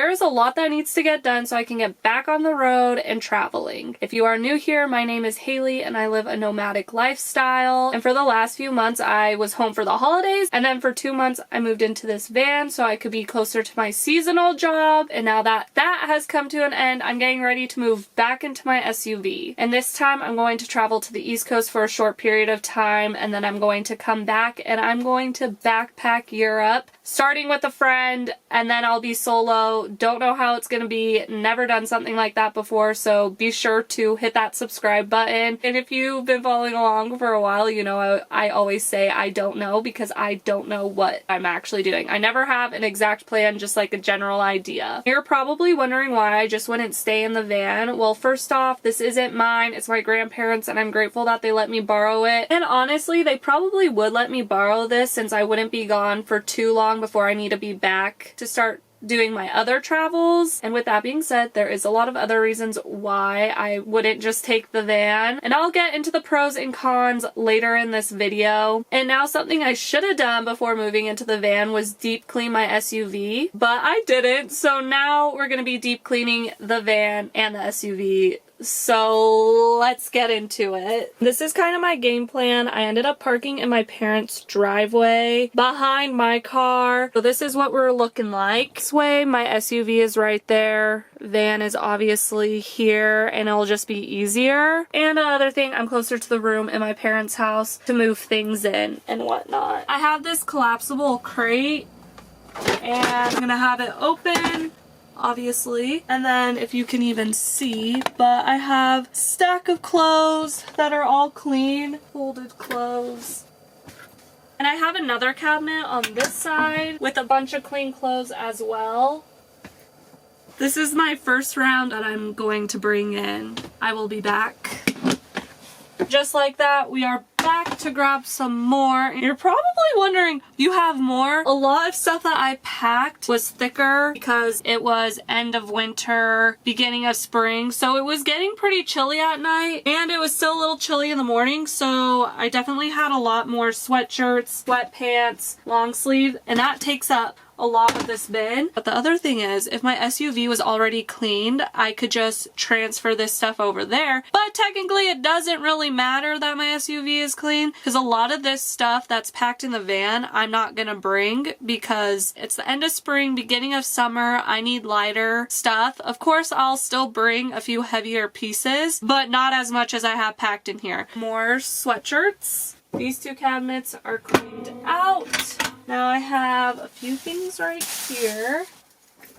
There's a lot that needs to get done so I can get back on the road and traveling. If you are new here, my name is Haley and I live a nomadic lifestyle. And for the last few months, I was home for the holidays. And then for 2 months, I moved into this van so I could be closer to my seasonal job. And now that has come to an end, I'm getting ready to move back into my SUV. And this time I'm going to travel to the East Coast for a short period of time. And then I'm going to come back and I'm going to backpack Europe, starting with a friend, and then I'll be solo. Don't know how it's gonna be, never done something like that before, so be sure to hit that subscribe button. And if you've been following along for a while, you know I always say I don't know because I don't know what I'm actually doing. I never have an exact plan, just like a general idea. You're probably wondering why I just wouldn't stay in the van. Well, first off, this isn't mine, it's my grandparents, and I'm grateful that they let me borrow it. And honestly, they probably would let me borrow this since I wouldn't be gone for too long before I need to be back to start doing my other travels. And with that being said, there is a lot of other reasons why I wouldn't just take the van, and I'll get into the pros and cons later in this video. And now, something I should have done before moving into the van was deep clean my SUV, but I didn't, so now we're gonna be deep cleaning the van and the SUV. So let's get into it. This is kind of my game plan. I ended up parking in my parents' driveway behind my car. So this is what we're looking like. This way, my SUV is right there. Van is obviously here, and it'll just be easier. And another thing, I'm closer to the room in my parents' house to move things in and whatnot. I have this collapsible crate, and I'm gonna have it open, obviously, and then if you can even see, but I have a stack of clothes that are all clean, folded clothes. And I have another cabinet on this side with a bunch of clean clothes as well. This is my first round that I'm going to bring in. I will be back. Just like that, we are back to grab some more. You're probably wondering, you have more? A lot of stuff that I packed was thicker because it was end of winter, beginning of spring, so it was getting pretty chilly at night, and it was still a little chilly in the morning, so I definitely had a lot more sweatshirts, sweatpants, long sleeve, and that takes up a lot of this bin. But the other thing is, if my SUV was already cleaned, I could just transfer this stuff over there. But technically it doesn't really matter that my SUV is clean, because a lot of this stuff that's packed in the van I'm not gonna bring because it's the end of spring, beginning of summer. I need lighter stuff. Of course, I'll still bring a few heavier pieces, but not as much as I have packed in here. More sweatshirts. These two cabinets are cleaned out. Now I have a few things right here.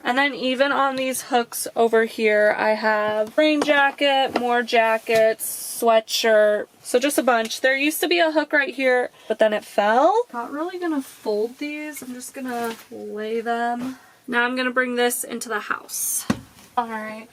And then even on these hooks over here, I have rain jacket, more jackets, sweatshirt. So just a bunch. There used to be a hook right here, but then it fell. Not really gonna fold these. I'm just gonna lay them. Now I'm gonna bring this into the house. All right.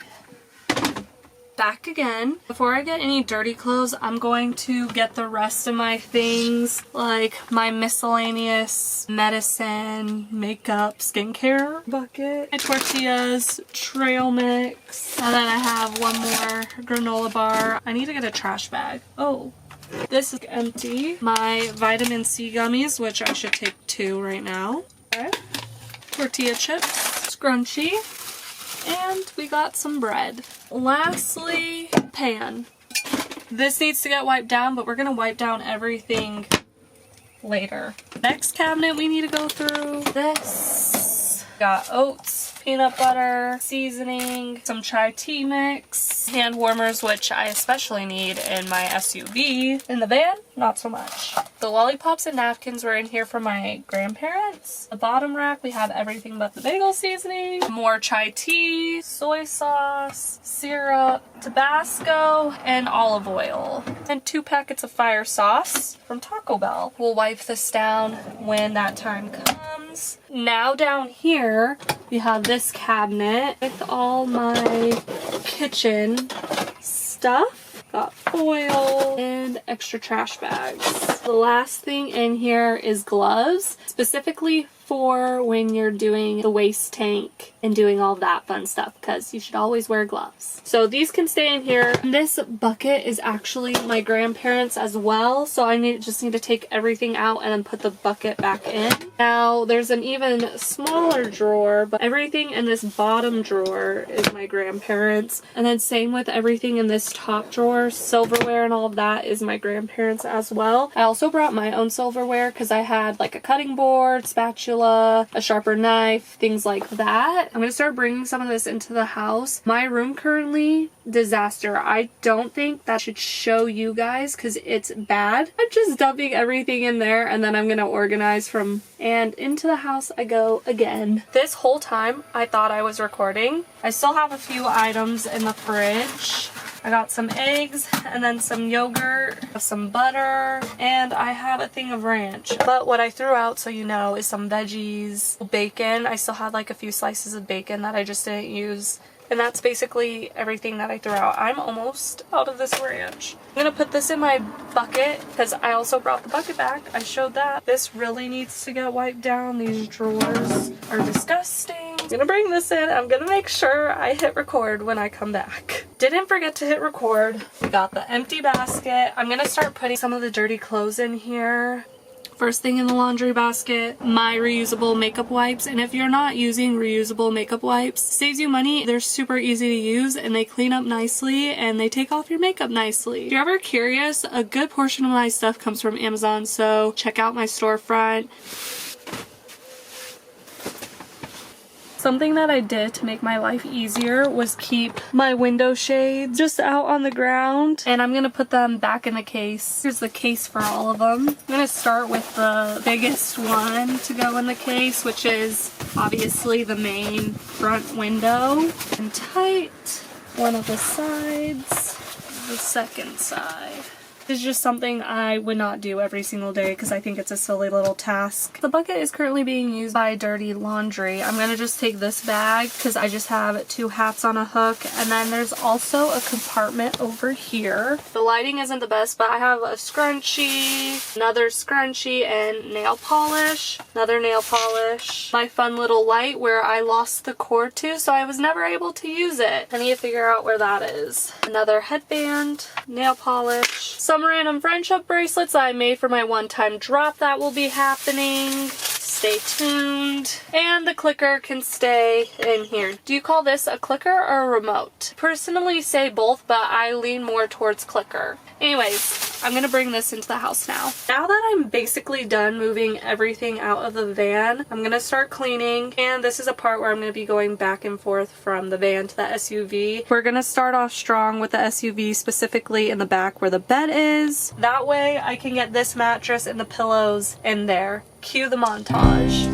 Back again. Before I get any dirty clothes, I'm going to get the rest of my things, like my miscellaneous medicine, makeup, skincare bucket, my tortillas, trail mix, and then I have one more granola bar. I need to get a trash bag. Oh, this is empty. My vitamin C gummies, which I should take 2 right now. Okay. Tortilla chips, scrunchie, and we got some bread. Lastly, pan. This needs to get wiped down, but we're gonna wipe down everything later. Next cabinet we need to go through. This. Got oats, peanut butter, seasoning, some chai tea mix, hand warmers, which I especially need in my SUV. In the van, not so much. The lollipops and napkins were in here for my grandparents. The bottom rack, we have everything but the bagel seasoning, more chai tea, soy sauce, syrup, Tabasco, and olive oil. And 2 packets of fire sauce from Taco Bell. We'll wipe this down when that time comes. Now down here, we have this cabinet with all my kitchen stuff. Got foil and extra trash bags. The last thing in here is gloves, specifically for when you're doing the waste tank and doing all that fun stuff, because you should always wear gloves. So these can stay in here. This bucket is actually my grandparents' as well, so I just need to take everything out and then put the bucket back in. Now there's an even smaller drawer, but everything in this bottom drawer is my grandparents, and then same with everything in this top drawer. Silverware and all of that is my grandparents as well. I also brought my own silverware because I had like a cutting board, spatula, a sharper knife, things like that. I'm gonna start bringing some of this into the house. My room currently, disaster. I don't think that should show you guys because it's bad. I'm just dumping everything in there and then I'm gonna organize from, and into the house I go again. This whole time I thought I was recording. I still have a few items in the fridge. I got some eggs and then some yogurt, some butter, and I have a thing of ranch. But what I threw out, so you know, is some veggies, bacon. I still had like a few slices of bacon that I just didn't use. And that's basically everything that I threw out. I'm almost out of this ranch. I'm gonna put this in my bucket because I also brought the bucket back. I showed that. This really needs to get wiped down. These drawers are disgusting. I'm gonna bring this in. I'm gonna make sure I hit record when I come back. Didn't forget to hit record. We got the empty basket. I'm gonna start putting some of the dirty clothes in here. First thing in the laundry basket, my reusable makeup wipes. And if you're not using reusable makeup wipes, saves you money. They're super easy to use and they clean up nicely and they take off your makeup nicely. If you're ever curious, a good portion of my stuff comes from Amazon, so check out my storefront. Something that I did to make my life easier was keep my window shades just out on the ground, and I'm gonna put them back in the case. Here's the case for all of them. I'm gonna start with the biggest one to go in the case, which is obviously the main front window. And tight one of the sides, the second side. It's just something I would not do every single day because I think it's a silly little task. The bucket is currently being used by Dirty Laundry. I'm going to just take this bag because I just have 2 hats on a hook, and then there's also a compartment over here. The lighting isn't the best, but I have a scrunchie, another scrunchie, and nail polish, another nail polish, my fun little light where I lost the cord to, so I was never able to use it. I need to figure out where that is. Another headband, nail polish, some random friendship bracelets I made for my one-time drop that will be happening. Stay tuned. And the clicker can stay in here. Do you call this a clicker or a remote? Personally say both, but I lean more towards clicker. Anyways, I'm gonna bring this into the house now. Now that I'm basically done moving everything out of the van, I'm gonna start cleaning, and this is a part where I'm gonna be going back and forth from the van to the SUV. We're gonna start off strong with the SUV, specifically in the back where the bed is. That way I can get this mattress and the pillows in there. Cue the montage.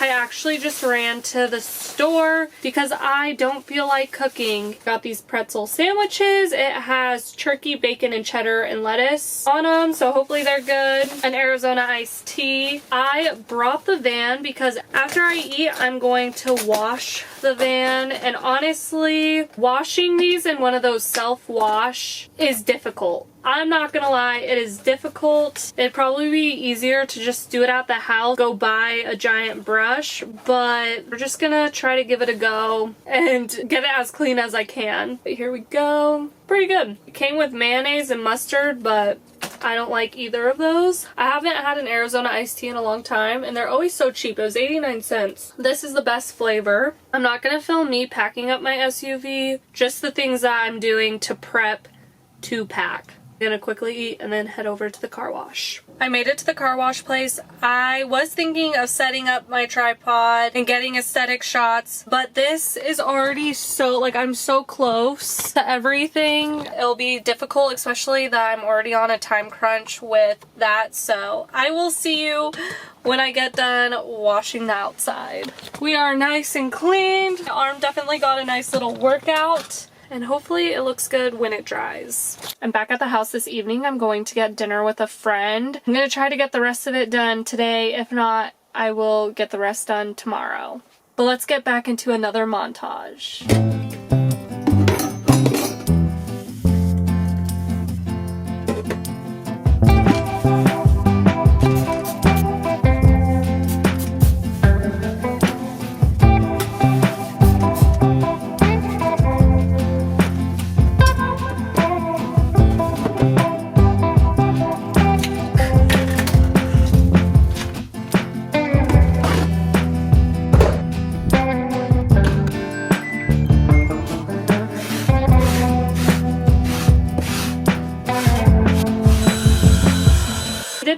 I actually just ran to the store because I don't feel like cooking. Got these pretzel sandwiches. It has turkey, bacon, and cheddar and lettuce on them, so hopefully they're good. An Arizona iced tea. I brought the van because after I eat, I'm going to wash the van, and honestly, washing these in one of those self-wash is difficult. I'm not gonna lie, it is difficult. It'd probably be easier to just do it at the house, go buy a giant brush, but we're just gonna try to give it a go and get it as clean as I can. But here we go. Pretty good. It came with mayonnaise and mustard, but I don't like either of those. I haven't had an Arizona iced tea in a long time, and they're always so cheap. It was 89 cents. This is the best flavor. I'm not gonna film me packing up my SUV, just the things that I'm doing to prep to pack. I'm gonna quickly eat and then head over to the car wash. I made it to the car wash place. I was thinking of setting up my tripod and getting aesthetic shots, but this is already so, like, I'm so close to everything. It'll be difficult, especially that I'm already on a time crunch with that, so I will see you when I get done washing the outside. We are nice and clean. My arm definitely got a nice little workout, and hopefully it looks good when it dries. I'm back at the house this evening. I'm going to get dinner with a friend. I'm going to try to get the rest of it done today. If not, I will get the rest done tomorrow. But let's get back into another montage.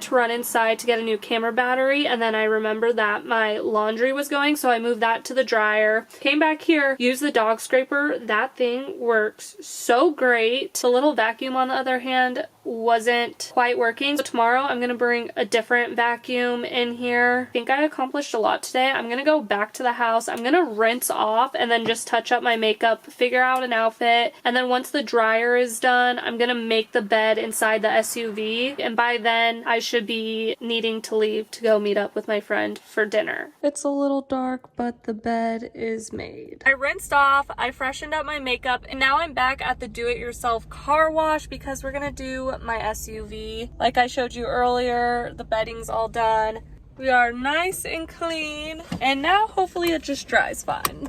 To run inside to get a new camera battery, and then I remembered that my laundry was going, so I moved that to the dryer. Came back here, used the dog scraper. That thing works so great. The little vacuum, on the other hand, wasn't quite working. So tomorrow I'm gonna bring a different vacuum in here. I think I accomplished a lot today. I'm gonna go back to the house. I'm gonna rinse off and then just touch up my makeup, figure out an outfit, and then once the dryer is done, I'm gonna make the bed inside the SUV, and by then I should be needing to leave to go meet up with my friend for dinner. It's a little dark, but the bed is made. I rinsed off, I freshened up my makeup, and now I'm back at the do-it-yourself car wash because we're gonna do my SUV. Like I showed you earlier, the bedding's all done. We are nice and clean, and now hopefully it just dries fine.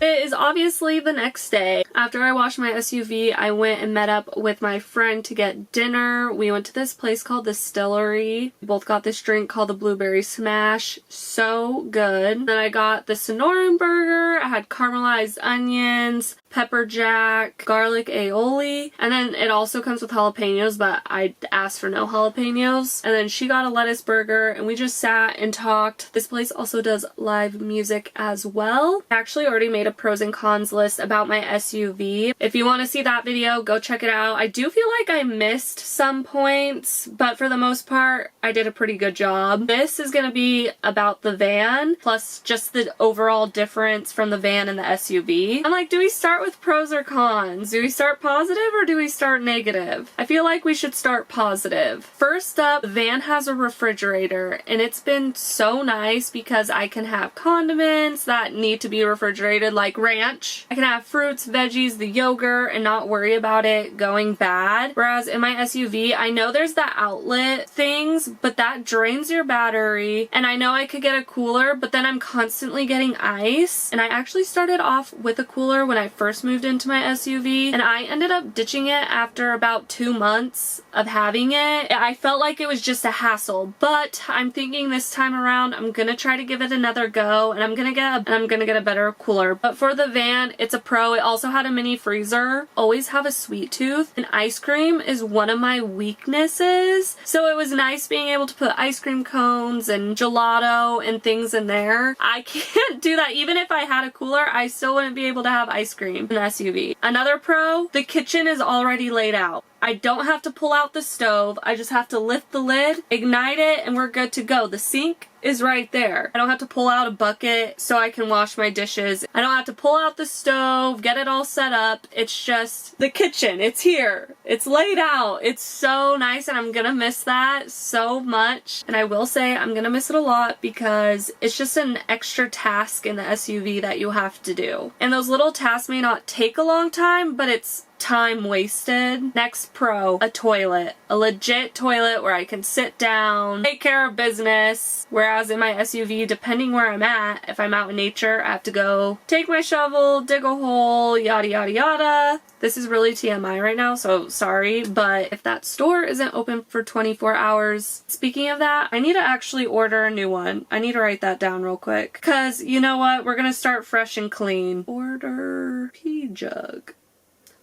It is obviously the next day. After I washed my SUV, I went and met up with my friend to get dinner. We went to this place called the Stillery. We both got this drink called the Blueberry Smash. So good. Then I got the Sonoran burger. I had caramelized onions, pepper jack, garlic aioli, and then it also comes with jalapenos, but I asked for no jalapenos. And then she got a lettuce burger, and we just sat and talked. This place also does live music as well. I actually already made a pros and cons list about my SUV. If you want to see that video, go check it out. I do feel like I missed some points, but for the most part, I did a pretty good job. This is going to be about the van, plus just the overall difference from the van and the SUV. I'm like, do we start with pros or cons? Do we start positive or do we start negative? I feel like we should start positive. First up, the van has a refrigerator, and it's been so nice because I can have condiments that need to be refrigerated, like ranch. I can have fruits, veggies, the yogurt, and not worry about it going bad. Whereas in my SUV, I know there's the outlet things, but that drains your battery. And I know I could get a cooler, but then I'm constantly getting ice. And I actually started off with a cooler when I first moved into my SUV, and I ended up ditching it after about 2 months of having it. I felt like it was just a hassle, but I'm thinking this time around I'm gonna try to give it another go, and I'm gonna get a better cooler. But for the van, it's a pro. It also had a mini freezer. Always have a sweet tooth, and ice cream is one of my weaknesses. So it was nice being able to put ice cream cones and gelato and things in there. I can't do that. Even if I had a cooler, I still wouldn't be able to have ice cream in the SUV. Another pro, the kitchen is already laid out. I don't have to pull out the stove. I just have to lift the lid, ignite it, and we're good to go. The sink is right there. I don't have to pull out a bucket so I can wash my dishes. I don't have to pull out the stove, get it all set up. It's just the kitchen. It's here. It's laid out. It's so nice, and I'm gonna miss that so much. And I will say I'm gonna miss it a lot because it's just an extra task in the SUV that you have to do. And those little tasks may not take a long time, but it's time wasted. Next pro, a toilet. A legit toilet where I can sit down, take care of business. Whereas in my SUV, depending where I'm at, if I'm out in nature, I have to go take my shovel, dig a hole, yada yada yada. This is really TMI right now, so sorry, but if that store isn't open for 24 hours, speaking of that, I need to actually order a new one. I need to write that down real quick. Cause you know what? We're gonna start fresh and clean. Order pee jug.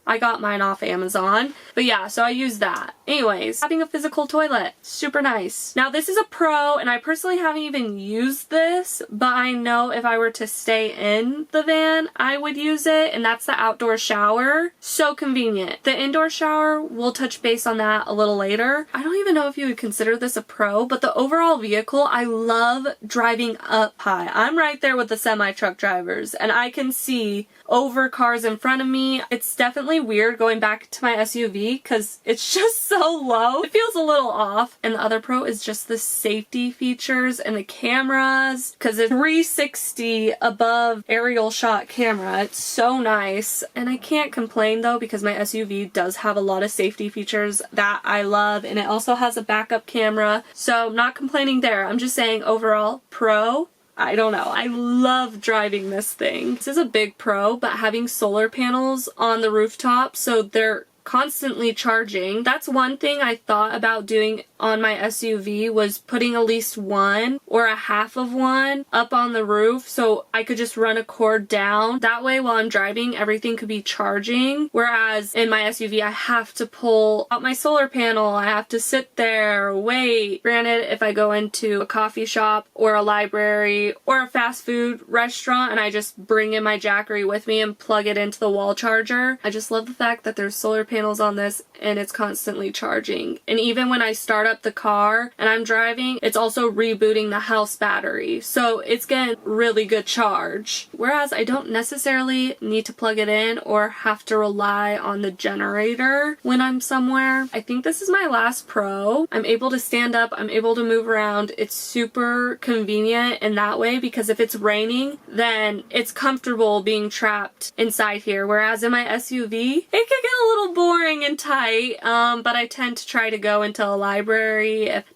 I got mine off Amazon. But yeah, so I use that. Anyways, having a physical toilet, super nice. Now this is a Pro, and I personally haven't even used this, but I know if I were to stay in the van, I would use it, and that's the outdoor shower. So convenient. The indoor shower, we'll touch base on that a little later. I don't even know if you would consider this a Pro, but the overall vehicle, I love driving up high. I'm right there with the semi-truck drivers, and I can see over cars in front of me. It's definitely weird going back to my SUV because it's just so low. It feels a little off. And the other Pro is just the safety features and the cameras, because it's 360 above aerial shot camera. It's so nice. And I can't complain though, because my SUV does have a lot of safety features that I love, and it also has a backup camera. So I'm not complaining there. I'm just saying overall, Pro, I don't know. I love driving this thing. This is a big Pro, but having solar panels on the rooftop, so they're constantly charging. That's one thing I thought about doing on my SUV, was putting at least one or a half of one up on the roof so I could just run a cord down. That way while I'm driving, everything could be charging. Whereas in my SUV, I have to pull out my solar panel. I have to sit there, wait. Granted, if I go into a coffee shop or a library or a fast food restaurant and I just bring in my Jackery with me and plug it into the wall charger, I just love the fact that there's solar panels on this and it's constantly charging. And even when I start up the car and I'm driving, it's also rebooting the house battery. So it's getting really good charge. Whereas I don't necessarily need to plug it in or have to rely on the generator when I'm somewhere. I think this is my last Pro. I'm able to stand up, I'm able to move around. It's super convenient in that way, because if it's raining, then it's comfortable being trapped inside here. Whereas in my SUV, it could get a little boring and tight, but I tend to try to go into a library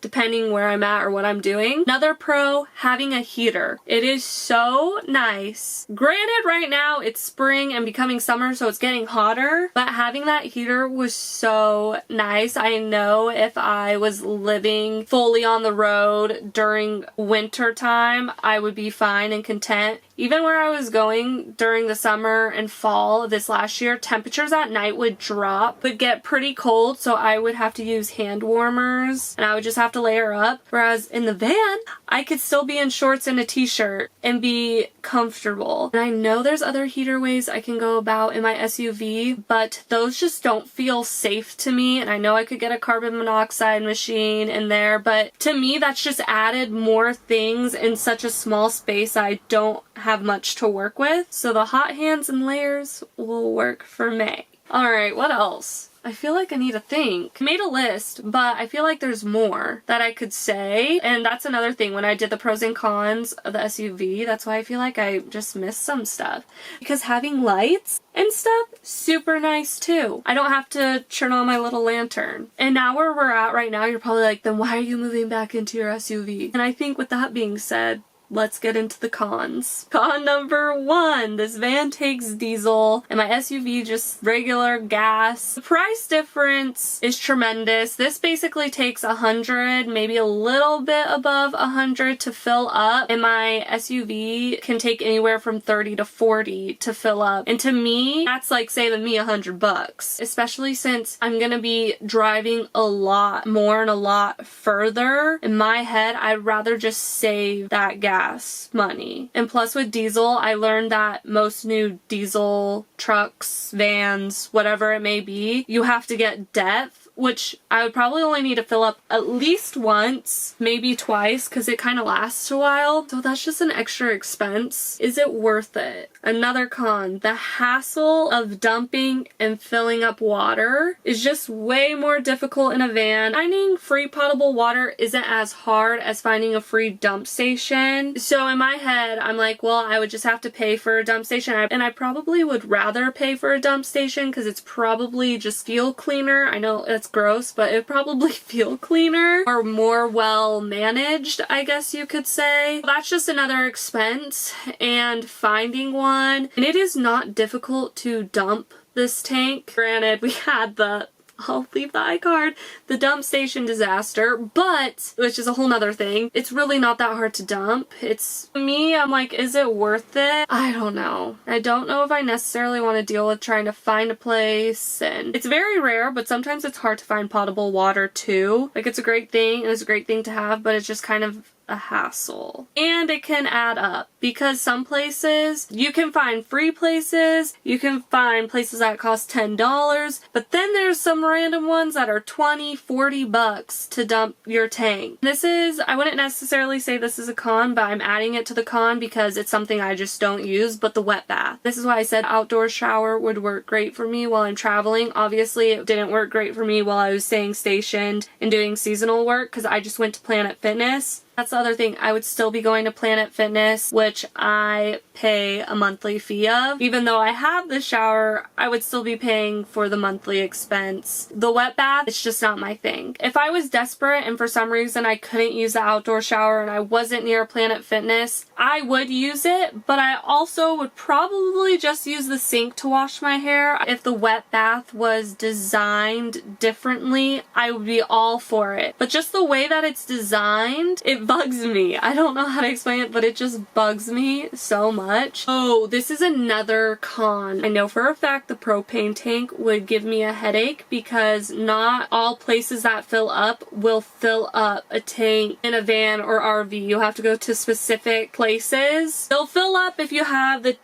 depending where I'm at or what I'm doing. Another Pro, having a heater. It is so nice. Granted, right now it's spring and becoming summer, so it's getting hotter, but having that heater was so nice. I know if I was living fully on the road during winter time, I would be fine and content. Even where I was going during the summer and fall of this last year, temperatures at night would drop, would get pretty cold, so I would have to use hand warmers and I would just have to layer up. Whereas in the van, I could still be in shorts and a t-shirt and be comfortable. And I know there's other heater ways I can go about in my SUV, but those just don't feel safe to me. And I know I could get a carbon monoxide machine in there, but to me, that's just added more things in such a small space I don't have much to work with. So the hot hands and layers will work for me. Alright, what else? I feel like I need to think. I made a list, but I feel like there's more that I could say. And that's another thing. When I did the pros and cons of the SUV, that's why I feel like I just missed some stuff. Because having lights and stuff, super nice too. I don't have to turn on my little lantern. And now where we're at right now, you're probably like, then why are you moving back into your SUV? And I think with that being said, let's get into the cons. Con number 1, this van takes diesel and my SUV just regular gas. The price difference is tremendous. This basically takes 100, maybe a little bit above 100 to fill up, and my SUV can take anywhere from 30 to 40 to fill up. And to me, that's like saving me $100, especially since I'm gonna be driving a lot more and a lot further. In my head, I'd rather just save that gas money. And plus with diesel, I learned that most new diesel trucks, vans, whatever it may be, you have to get depth, which I would probably only need to fill up at least once, maybe twice, because it kind of lasts a while. So that's just an extra expense. Is it worth it? Another con, the hassle of dumping and filling up water is just way more difficult in a van. Finding free potable water isn't as hard as finding a free dump station. So in my head, I'm like, well, I would just have to pay for a dump station. And I probably would rather pay for a dump station because it's probably just feel cleaner. I know it's gross, but it probably feel cleaner or more well managed, I guess you could say. That's just another expense, and finding one. And it is not difficult to dump this tank. Granted, we had the I'll leave the iCard, the dump station disaster, but, which is a whole nother thing, it's really not that hard to dump. It's, me, I'm like, is it worth it? I don't know. I don't know if I necessarily want to deal with trying to find a place, and it's very rare, but sometimes it's hard to find potable water too. Like, it's a great thing, and it's a great thing to have, but it's just kind of a hassle. And it can add up because some places you can find free places, you can find places that cost $10, but then there's some random ones that are 20, 40 bucks to dump your tank. This is, I wouldn't necessarily say this is a con, but I'm adding it to the con because it's something I just don't use, but the wet bath. This is why I said outdoor shower would work great for me while I'm traveling. Obviously, it didn't work great for me while I was staying stationed and doing seasonal work because I just went to Planet Fitness. That's the other thing. I would still be going to Planet Fitness, which I pay a monthly fee of. Even though I have the shower, I would still be paying for the monthly expense. The wet bath, it's just not my thing. If I was desperate and for some reason I couldn't use the outdoor shower and I wasn't near Planet Fitness, I would use it, but I also would probably just use the sink to wash my hair. If the wet bath was designed differently, I would be all for it. But just the way that it's designed, it bugs me. I don't know how to explain it, but it just bugs me so much. Oh, this is another con. I know for a fact the propane tank would give me a headache because not all places that fill up will fill up a tank in a van or RV. You have to go to specific places. They'll fill up if you have the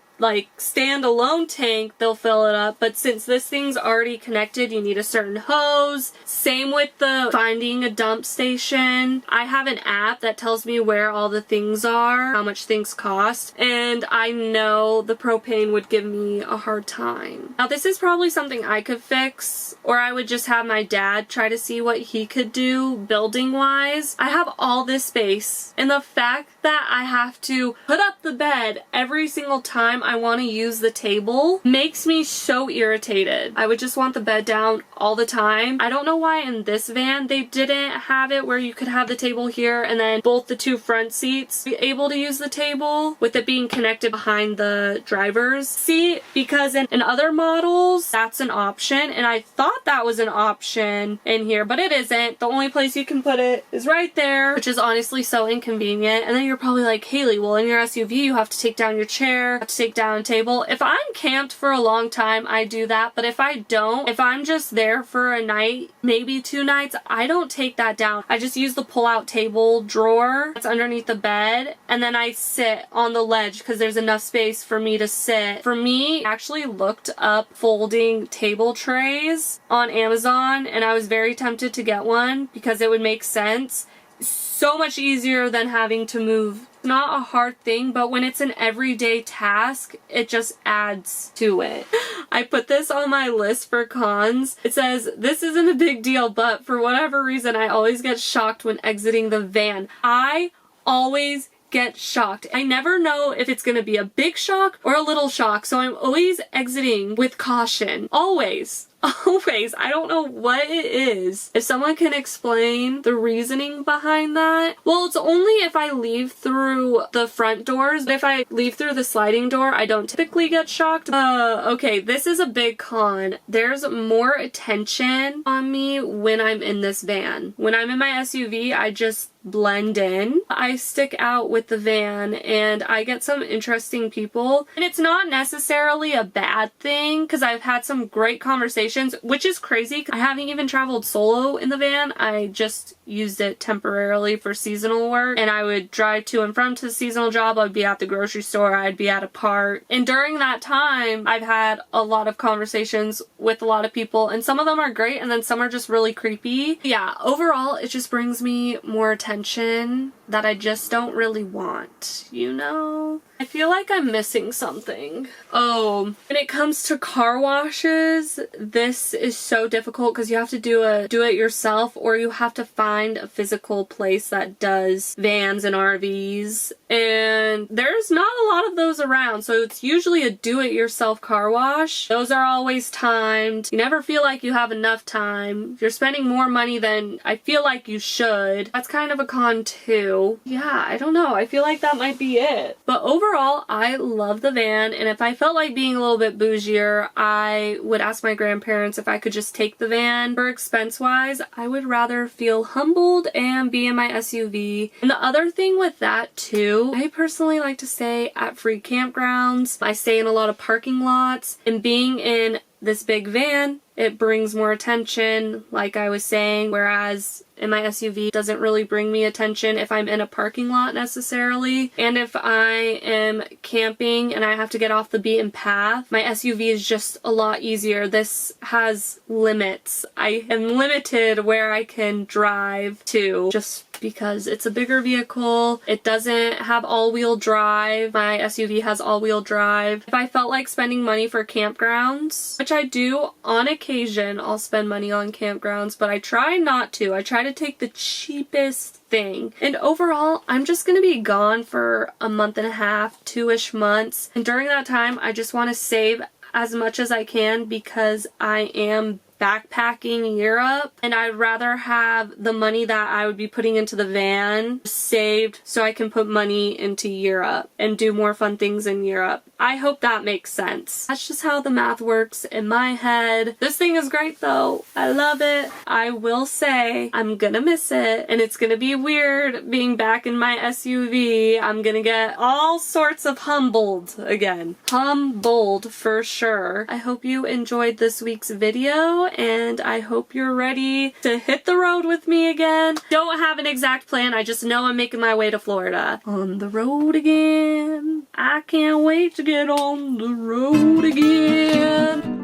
standalone tank, they'll fill it up, but since this thing's already connected, you need a certain hose. Same with the finding a dump station. I have an app that tells me where all the things are, how much things cost, and I know the propane would give me a hard time. Now, this is probably something I could fix, or I would just have my dad try to see what he could do building-wise. I have all this space, and the fact that I have to put up the bed every single time I want to use the table makes me so irritated. I would just want the bed down all the time. I don't know why in this van they didn't have it where you could have the table here and then both the two front seats be able to use the table with it being connected behind the driver's seat, because in other models that's an option, and I thought that was an option in here, but it isn't. The only place you can put it is right there, which is honestly so inconvenient. And then you're probably like, Haley, well, in your SUV you have to take down your chair, you have to take down a table. If I'm camped for a long time, I do that, but if I don't, if I'm just there for a night, maybe 2 nights, I don't take that down. I just use the pull-out table drawer that's underneath the bed, and then I sit on the ledge because there's enough space for me to sit. For me, I actually looked up folding table trays on Amazon, and I was very tempted to get one because it would make sense. So much easier than having to move. It's not a hard thing, but when it's an everyday task, it just adds to it. I put this on my list for cons. It says, this isn't a big deal, but for whatever reason, I always get shocked when exiting the van. I always get shocked. I never know if it's gonna be a big shock or a little shock, so I'm always exiting with caution. Always. Always. I don't know what it is. If someone can explain the reasoning behind that. Well, it's only if I leave through the front doors. If I leave through the sliding door, I don't typically get shocked. Okay, this is a big con. There's more attention on me when I'm in this van. When I'm in my SUV, I just blend in. I stick out with the van and I get some interesting people. And it's not necessarily a bad thing because I've had some great conversations, which is crazy. I haven't even traveled solo in the van. I just used it temporarily for seasonal work, and I would drive to and from to the seasonal job. I'd be at the grocery store, I'd be at a park, and during that time I've had a lot of conversations with a lot of people, and some of them are great and then some are just really creepy. Yeah, overall it just brings me more attention that I just don't really want, you know? I feel like I'm missing something. Oh, when it comes to car washes, this is so difficult because you have to do it yourself, or you have to find a physical place that does vans and RVs, and there's not a lot of those around, so it's usually a do-it-yourself car wash. Those are always timed. You never feel like you have enough time. You're spending more money than I feel like you should. That's kind of a con too. Yeah, I don't know. I feel like that might be it. But overall, I love the van, and if I felt like being a little bit bougier, I would ask my grandparents parents if I could just take the van. For expense wise, I would rather feel humbled and be in my SUV. And the other thing with that too, I personally like to stay at free campgrounds. I stay in a lot of parking lots, and being in this big van, it brings more attention, like I was saying, whereas in my SUV doesn't really bring me attention if I'm in a parking lot necessarily. And if I am camping and I have to get off the beaten path, my SUV is just a lot easier. This has limits. I am limited where I can drive to just because it's a bigger vehicle. It doesn't have all-wheel drive. My SUV has all-wheel drive. If I felt like spending money for campgrounds, which I do on occasion, I'll spend money on campgrounds, but I try not to. I try to take the cheapest thing. And overall, I'm just gonna be gone for a month and a half, 2-ish months. And during that time, I just want to save as much as I can because I am backpacking Europe, and I'd rather have the money that I would be putting into the van saved so I can put money into Europe and do more fun things in Europe. I hope that makes sense. That's just how the math works in my head. This thing is great though. I love it. I will say I'm gonna miss it, and it's gonna be weird being back in my SUV. I'm gonna get all sorts of humbled again. Humbled for sure. I hope you enjoyed this week's video, and I hope you're ready to hit the road with me again. Don't have an exact plan, I just know I'm making my way to Florida. On the road again. I can't wait to get on the road again.